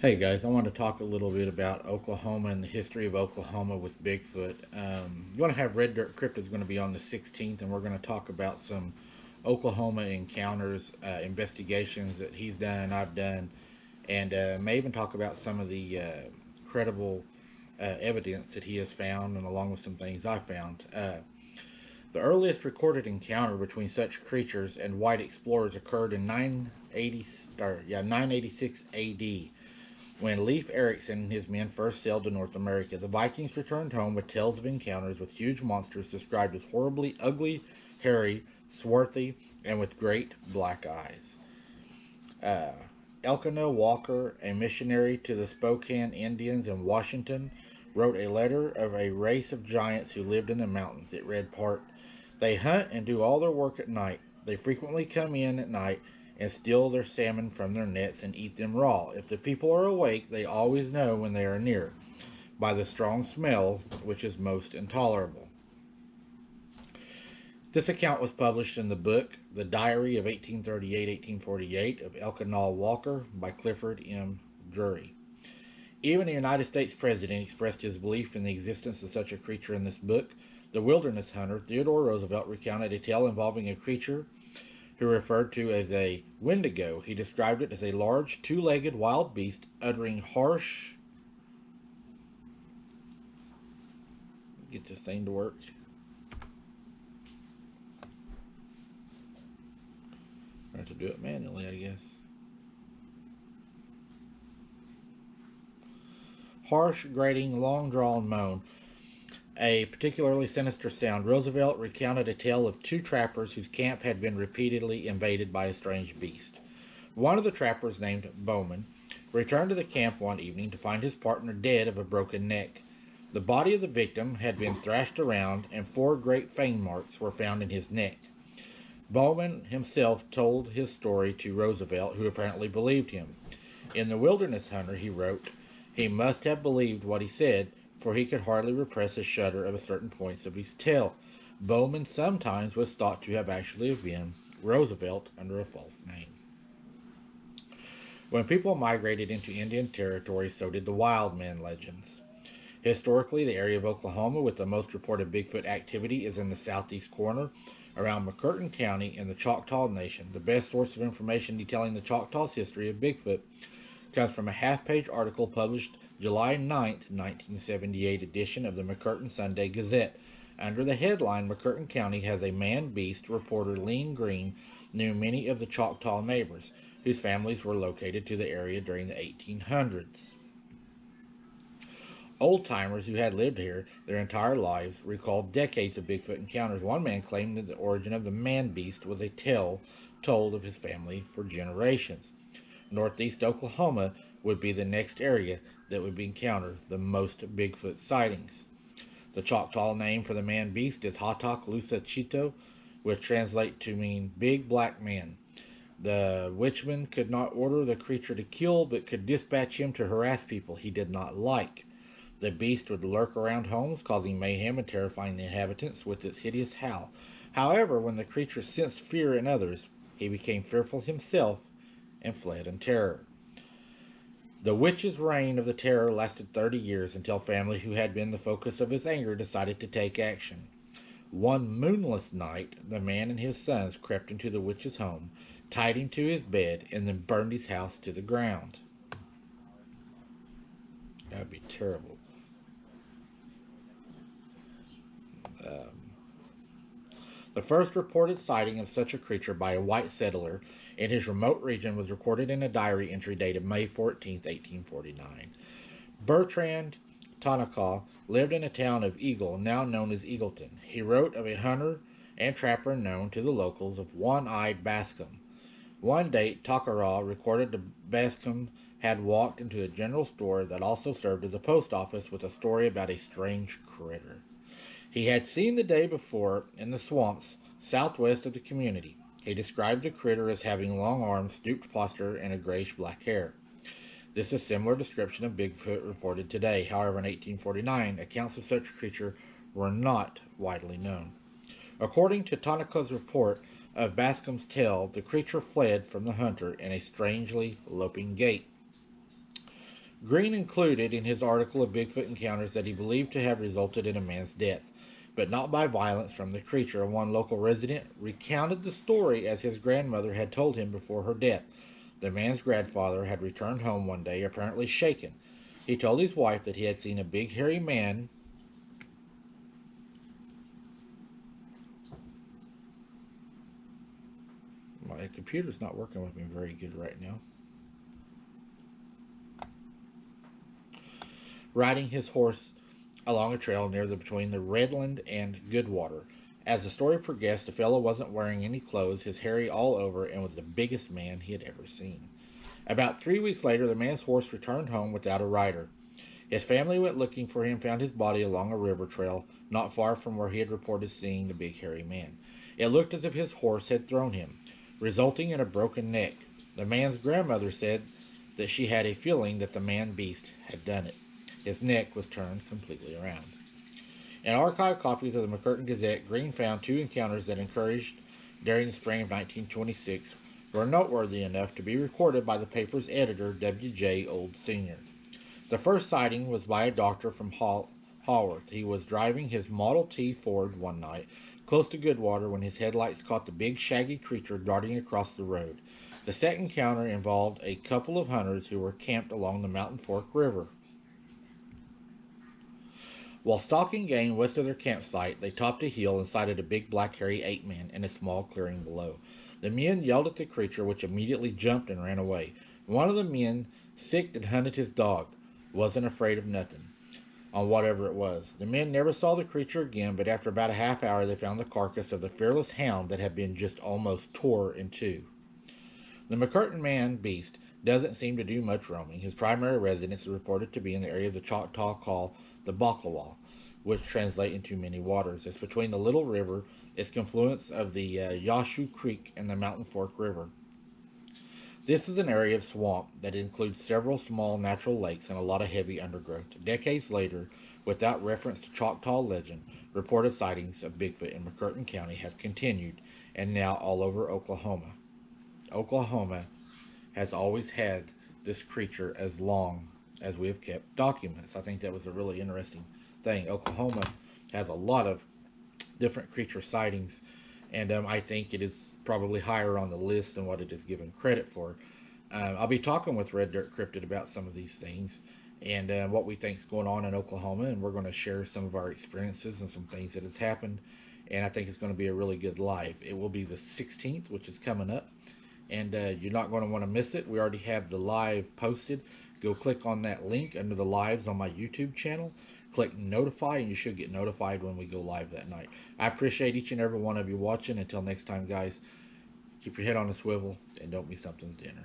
Hey guys, I want to talk a little bit about Oklahoma and the history of Oklahoma with Bigfoot. You're going to have Red Dirt Crypt is going to be on the 16th, and we're going to talk about some Oklahoma encounters, investigations that he's done, I've done, and may even talk about some of the credible evidence that he has found, and along with some things I found. The earliest recorded encounter between such creatures and white explorers occurred in 986 AD when Leif Erikson and his men first sailed to North America. The Vikings returned home with tales of encounters with huge monsters described as horribly ugly, hairy, swarthy, and with great black eyes. Uh, Elkanah Walker, a missionary to the Spokane Indians in Washington, wrote a letter of a race of giants who lived in the mountains. It read part, "They hunt and do all their work at night. They frequently come in at night and steal their salmon from their nets and eat them raw. If the people are awake, they always know when they are near, by the strong smell, which is most intolerable." This account was published in the book The Diary of 1838-1848 of Elkanah Walker by Clifford M. Drury. Even a United States president expressed his belief in the existence of such a creature in this book. The wilderness hunter Theodore Roosevelt recounted a tale involving a creature he referred to as a wendigo. He described it as a large, two-legged wild beast uttering harsh... Get this thing to work. I have to do it manually, I guess. Harsh, grating, long-drawn moan. A particularly sinister sound. Roosevelt recounted a tale of two trappers whose camp had been repeatedly invaded by a strange beast. One of the trappers, named Bowman, returned to the camp one evening to find his partner dead of a broken neck. The body of the victim had been thrashed around, and four great fang marks were found in his neck. Bowman himself told his story to Roosevelt, who apparently believed him. In The Wilderness Hunter, he wrote, "He must have believed what he said, for he could hardly repress a shudder at certain points of his tale. Bowman sometimes was thought to have actually been Roosevelt under a false name." When people migrated into Indian territory, so did the wild man legends. Historically, the area of Oklahoma with the most reported Bigfoot activity is in the southeast corner, around McCurtain County in the Choctaw Nation. The best source of information detailing the Choctaws' history of Bigfoot comes from a half-page article published July 9th, 1978 edition of the McCurtain Sunday Gazette. Under the headline, "McCurtain County has a man-beast," reporter Lean Green knew many of the Choctaw neighbors, whose families were located to the area during the 1800s. Old-timers who had lived here their entire lives recalled decades of Bigfoot encounters. One man claimed that the origin of the man-beast was a tale told of his family for generations. Northeast Oklahoma would be the next area that would encounter the most Bigfoot sightings. The Choctaw name for the man-beast is Hatak Lusa Chito, which translates to mean big black man. The witchman could not order the creature to kill, but could dispatch him to harass people he did not like. The beast would lurk around homes, causing mayhem and terrifying the inhabitants with its hideous howl. However, when the creature sensed fear in others, he became fearful himself and fled in terror. The witch's reign of the terror lasted 30 years until family who had been the focus of his anger decided to take action. One moonless night, the man and his sons crept into the witch's home, tied him to his bed, and then burned his house to the ground. That would be terrible. Um, the first reported sighting of such a creature by a white settler in his remote region was recorded in a diary entry dated May 14, 1849. Bertrand Tanaka lived in a town of Eagle, now known as Eagleton. He wrote of a hunter and trapper known to the locals of One-Eyed Bascom. One day, Takara recorded that Bascom had walked into a general store that also served as a post office with a story about a strange critter he had seen the day before in the swamps southwest of the community. He described the critter as having long arms, stooped posture, and a grayish-black hair. This is a similar description of Bigfoot reported today. However, in 1849, accounts of such a creature were not widely known. According to Tanaka's report of Bascom's tale, the creature fled from the hunter in a strangely loping gait. Green included in his article of Bigfoot encounters that he believed to have resulted in a man's death, but not by violence from the creature. One local resident recounted the story as his grandmother had told him before her death. The man's grandfather had returned home one day, apparently shaken. He told his wife that he had seen a big hairy man. My computer's not working with me very good right now. Riding his horse along a trail between the Redland and Goodwater. As the story progressed, the fellow wasn't wearing any clothes, his hairy all over, and was the biggest man he had ever seen. About 3 weeks later, the man's horse returned home without a rider. His family went looking for him, found his body along a river trail, not far from where he had reported seeing the big hairy man. It looked as if his horse had thrown him, resulting in a broken neck. The man's grandmother said that she had a feeling that the man beast had done it. His neck was turned completely around. In archived copies of the McCurtain Gazette, Green found two encounters that encouraged during the spring of 1926 were noteworthy enough to be recorded by the paper's editor, W.J. Old Sr. The first sighting was by a doctor from Haworth. He was driving his Model T Ford one night close to Goodwater when his headlights caught the big shaggy creature darting across the road. The second encounter involved a couple of hunters who were camped along the Mountain Fork River. While stalking game west of their campsite, they topped a hill and sighted a big black hairy ape-man in a small clearing below. The men yelled at the creature, which immediately jumped and ran away. One of the men, sick and hunted his dog, wasn't afraid of nothing, on whatever it was. The men never saw the creature again, but after about a half hour they found the carcass of the fearless hound that had been just almost tore in two. The McCurtain man beast doesn't seem to do much roaming. His primary residence is reported to be in the area of the Choctaw called the Baclawa, which translate into many waters. It's between the Little River, its confluence of the Yashu Creek, and the Mountain Fork River. This is an area of swamp that includes several small natural lakes and a lot of heavy undergrowth. Decades later, without reference to Choctaw legend, reported sightings of Bigfoot in McCurtain County have continued, and now all over Oklahoma. Oklahoma has always had this creature as long as we have kept documents. I think that was a really interesting thing. Oklahoma has a lot of different creature sightings, and I think it is probably higher on the list than what it is given credit for. I'll be talking with Red Dirt Cryptid about some of these things and what we think is going on in Oklahoma, and we're going to share some of our experiences and some things that has happened, and I think it's going to be a really good live. It will be the 16th, which is coming up, and you're not going to want to miss it. We already have the live posted. Go click on that link under the lives on my YouTube channel. Click notify, and you should get notified when we go live that night. I appreciate each and every one of you watching. Until next time, guys, keep your head on a swivel and don't be something's dinner.